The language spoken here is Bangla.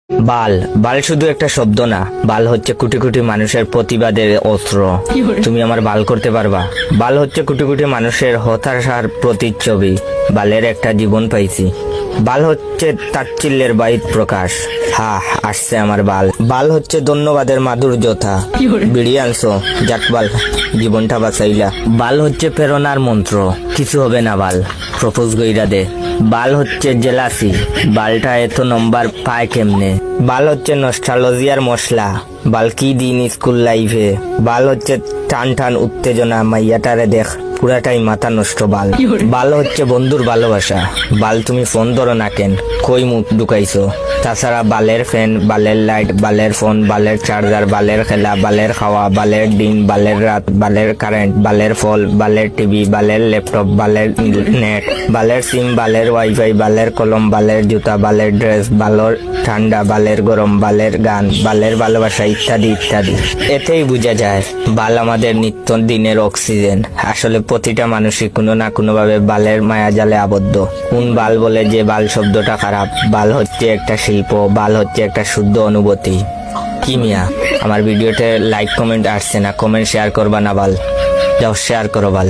বাল বাল শুধু একটা শব্দ না, বাল হচ্ছে কোটি কোটি মানুষের প্রতিবাদের অস্ত্র। তুমি আমার বাল করতে পারবা? বাল হচ্ছে কোটি কোটি মানুষের হতাশার প্রতিচ্ছবি। বালের একটা জীবন পাইছি। বাল হচ্ছে তাচ্ছিল্যের বাহির প্রকাশ। হা, আসছে আমার বাল। বাল হচ্ছে ধন্যবাদের মাধুর্যতা। বিড়ি আনছো, যাক বাল, জীবনটা বাঁচাইলা। বাল হচ্ছে প্রেরণার মন্ত্র, কিছু হবে না বাল, প্রপোজ গইরা দে। বাল হচ্ছে জেলাসি, বালটা এত নম্বর পায় কেমনে। বাল হচ্ছে নস্টালজিয়ার মশলা, বাল কি দিন স্কুল লাইফে। বাল হচ্ছে টান টান উত্তেজনা, মাইয়াটারে দেখ পুরাটাই মাথা নষ্ট। বাল বাল হচ্ছে বন্ধুর ভালোবাসা। বাল তুমি ফোন ধরো না কেন, কই মুখ ঢুকাইছো? তাছাড়া বালের ফ্যান, বালের লাইট, বালের ফোন, বালের চার্জার, বালের খেলা, বালের খাওয়া, বালের দিন, বালের রাত, বালের কারেন্ট, বালের ফল, বালের টিভি, বালের ল্যাপটপ, বালের নেট, বালের সিম, বালের ওয়াইফাই, বালের কলম, বালের জুতা, বালের ড্রেস, বালের ঠান্ডা, বালের গরম, বালের গান, বালের ভালোবাসা, ইত্যাদি ইত্যাদি। এতেই বোঝা যায় বাল আমাদের নিত্য দিনের অক্সিজেন। আসলে প্রতিটা মানুষই কোনো না কোনো ভাবে বালের মায়াজালে আবদ্ধ। কোন বাল বলে যে বাল শব্দটা খারাপ? বাল হচ্ছে একটা শিল্প, বাল হচ্ছে একটা শুদ্ধ অনুভূতি। কি মিয়া, আমার ভিডিওতে লাইক কমেন্ট আসছে না, কমেন্ট শেয়ার করবা না বাল? যাও শেয়ার করো বাল।